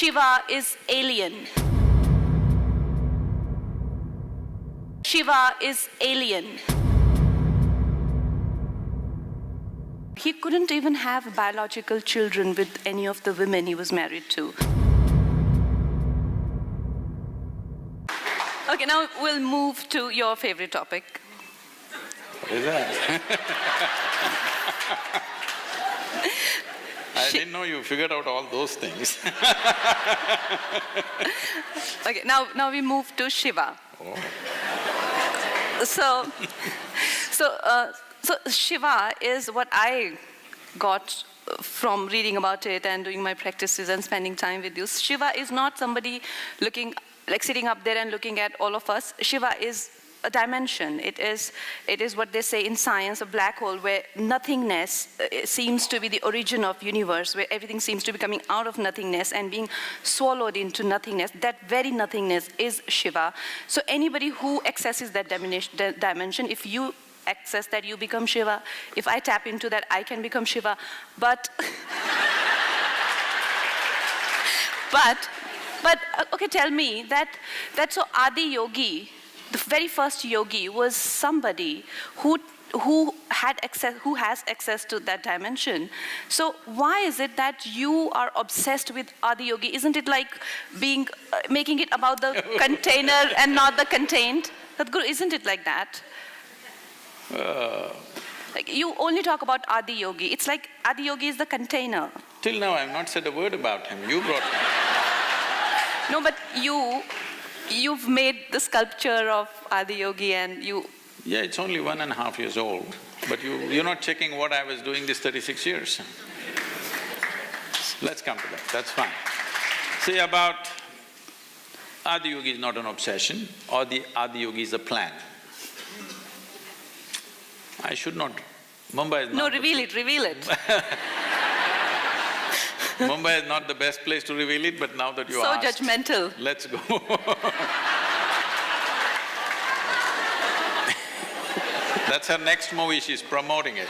Shiva is alien. Shiva is alien. He couldn't even have biological children with any of the women he was married to. Okay, now we'll move to your favorite topic. What is that? I didn't know you figured out all those things. Okay, now we move to Shiva. Oh. So Shiva is what I got from reading about it and doing my practices and spending time with you. Shiva is not somebody looking, like sitting up there and looking at all of us. Shiva is a dimension. It is what they say in science, a black hole where nothingness seems to be the origin of universe, where everything seems to be coming out of nothingness and being swallowed into nothingness. That very nothingness is Shiva. So anybody who accesses that dimension, if you access that, you become Shiva. If I tap into that, I can become Shiva. But okay, tell me that so Adi Yogi, the very first yogi, was somebody who has access to that dimension. So why is it that you are obsessed with Adi Yogi? Isn't it like making it about the container and not the contained? Sadhguru, isn't it like that? Like you only talk about Adi Yogi. It's like Adi Yogi is the container. Till now I've not said a word about him. You brought him. No, but you've made the sculpture of Adi Yogi and you… Yeah, it's only 1.5 years old, but you're not checking what I was doing these 36 years. Let's come to that, that's fine. See, about Adi Yogi is not an obsession, or the Adi Yogi is a plan. I should not… Mumbai is not… No, reveal it. Mumbai is not the best place to reveal it, but now that you asked… So judgmental. Let's go. That's her next movie, she's promoting it.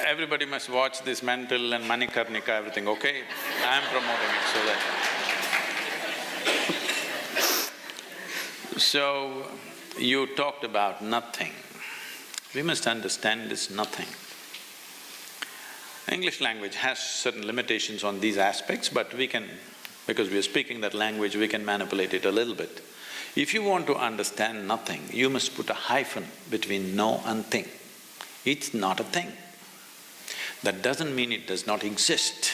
Everybody must watch this Mental and Manikarnika, everything, okay? I'm promoting it so that… So, you talked about nothing. We must understand this nothing. English language has certain limitations on these aspects, but we can… because we are speaking that language, we can manipulate it a little bit. If you want to understand nothing, you must put a hyphen between no and thing. It's not a thing. That doesn't mean it does not exist.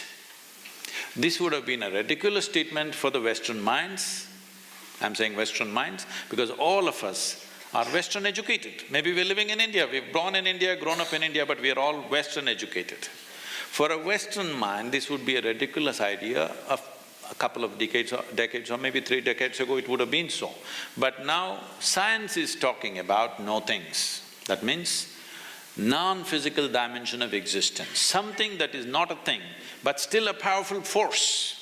This would have been a ridiculous statement for the Western minds. I'm saying Western minds because all of us are Western educated. Maybe we're living in India, we've born in India, grown up in India, but we're all Western educated. For a Western mind, this would be a ridiculous idea. Of a couple of decades or maybe 3 decades ago, it would have been so. But now, science is talking about no things. That means non-physical dimension of existence, something that is not a thing, but still a powerful force.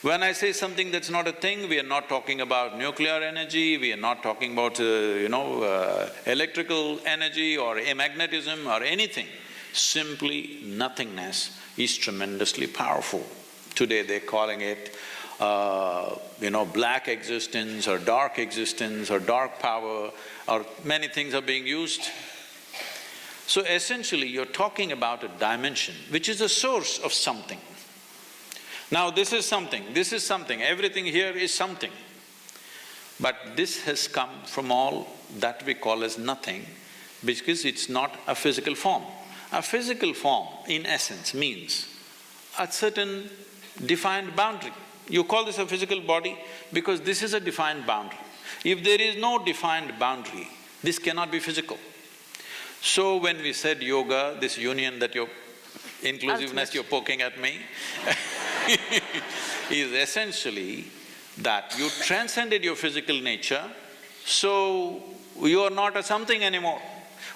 When I say something that's not a thing, we are not talking about nuclear energy, we are not talking about, electrical energy or magnetism or anything. Simply nothingness is tremendously powerful. Today they're calling it, black existence or dark power, or many things are being used. So essentially you're talking about a dimension which is a source of something. Now this is something, everything here is something. But this has come from all that we call as nothing because it's not a physical form. A physical form, in essence, means a certain defined boundary. You call this a physical body because this is a defined boundary. If there is no defined boundary, this cannot be physical. So when we said yoga, this union that you're… inclusiveness you're poking at me is essentially that you transcended your physical nature, so you are not a something anymore.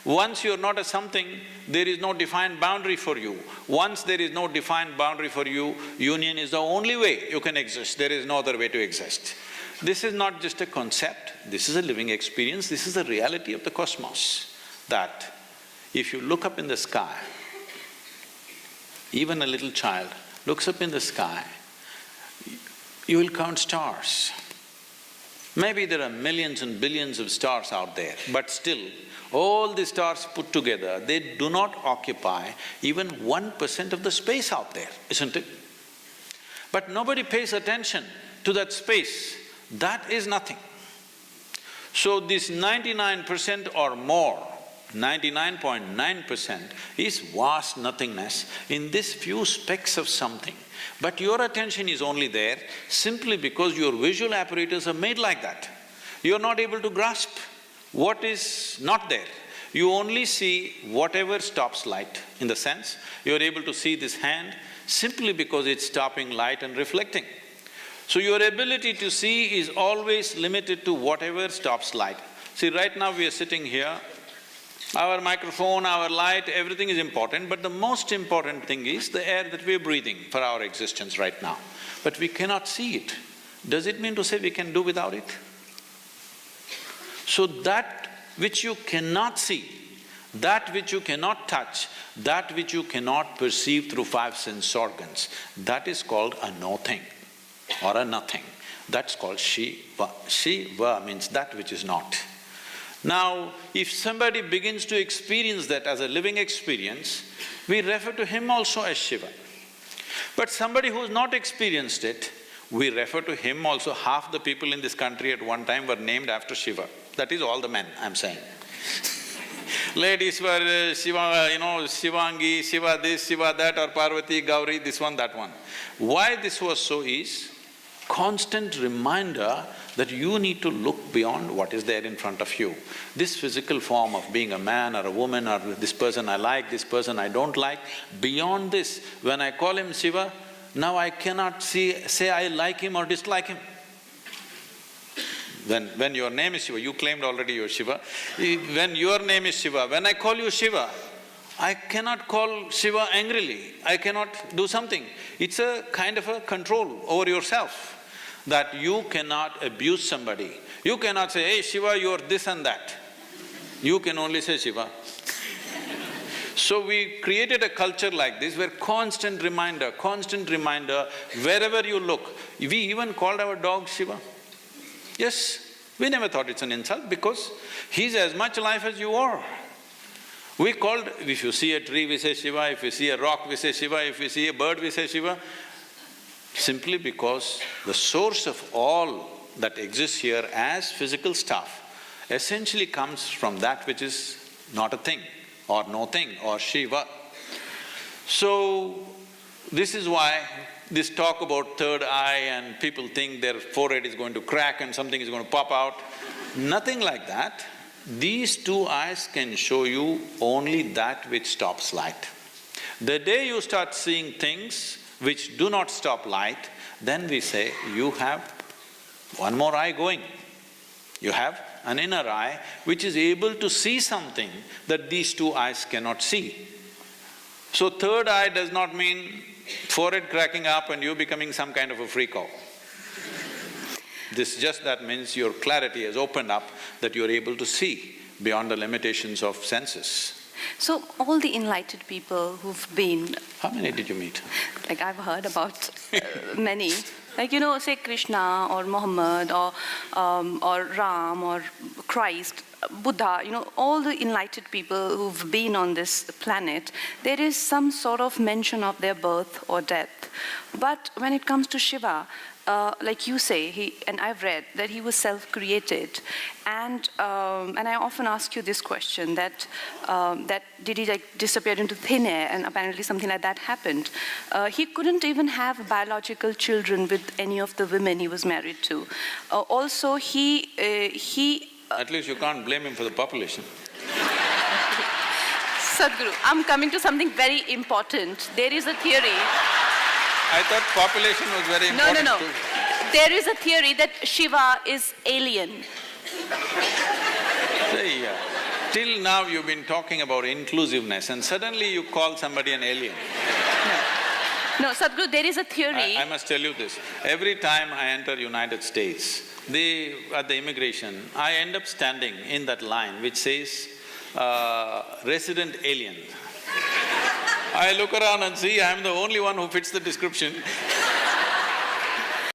Once you're not a something, there is no defined boundary for you. Once there is no defined boundary for you, union is the only way you can exist, there is no other way to exist. This is not just a concept, this is a living experience, this is the reality of the cosmos. that if you look up in the sky, even a little child looks up in the sky, you will count stars. Maybe there are millions and billions of stars out there, but still, all the stars put together, they do not occupy even 1% of the space out there, isn't it? But nobody pays attention to that space. That is nothing. So this 99% or more, 99.9% is vast nothingness in this few specks of something. But your attention is only there simply because your visual apparatus are made like that. You're not able to grasp what is not there. You only see whatever stops light, in the sense, you're able to see this hand simply because it's stopping light and reflecting. So your ability to see is always limited to whatever stops light. See, right now we are sitting here, our microphone, our light, everything is important, but the most important thing is the air that we're breathing for our existence right now. But we cannot see it. Does it mean to say we can do without it? So that which you cannot see, that which you cannot touch, that which you cannot perceive through five sense organs, that is called a no-thing or a nothing. That's called Shiva. Shiva means that which is not. Now, if somebody begins to experience that as a living experience, we refer to him also as Shiva. But somebody who's not experienced it, we refer to him also. Half the people in this country at one time were named after Shiva. That is all the men, I'm saying. Ladies were Shiva, Shivangi, Shiva this, Shiva that, or Parvati, Gauri, this one, that one. Why this was so is constant reminder that you need to look beyond what is there in front of you. This physical form of being a man or a woman, or this person I like, this person I don't like, beyond this, when I call him Shiva, now I cannot say I like him or dislike him. When your name is Shiva, you claimed already you're Shiva. When your name is Shiva, when I call you Shiva, I cannot call Shiva angrily, I cannot do something. It's a kind of a control over yourself, that you cannot abuse somebody. You cannot say, hey Shiva, you're this and that. You can only say Shiva. So we created a culture like this where constant reminder, wherever you look. We even called our dog Shiva. Yes, we never thought it's an insult because he's as much alive as you are. We called… if you see a tree, we say Shiva, if we see a rock, we say Shiva, if we see a bird, we say Shiva, simply because the source of all that exists here as physical stuff essentially comes from that which is not a thing or no thing or Shiva. So, this is why this talk about third eye and people think their forehead is going to crack and something is going to pop out. Nothing like that. These two eyes can show you only that which stops light. The day you start seeing things which do not stop light, then we say, you have one more eye going. You have an inner eye which is able to see something that these two eyes cannot see. So third eye does not mean forehead cracking up and you becoming some kind of a freak-out. This just that means your clarity has opened up, that you're able to see beyond the limitations of senses. So all the enlightened people who've been… How many did you meet? Like I've heard about many. Like, say Krishna or Muhammad or Ram or Christ, Buddha, all the enlightened people who've been on this planet, there is some sort of mention of their birth or death. But when it comes to Shiva, like you say, and I've read that he was self-created, and I often ask you this question, that did he disappear into thin air, and apparently something like that happened. He couldn't even have biological children with any of the women he was married to. Also, he At least you can't blame him for the population. Sadhguru, I'm coming to something very important. There is a theory… I thought population was very important No. too. There is a theory that Shiva is alien. See, till now you've been talking about inclusiveness and suddenly you call somebody an alien. No, Sadhguru, there is a theory… I must tell you this, every time I enter United States, at the immigration, I end up standing in that line which says, resident alien. I look around and see I'm the only one who fits the description.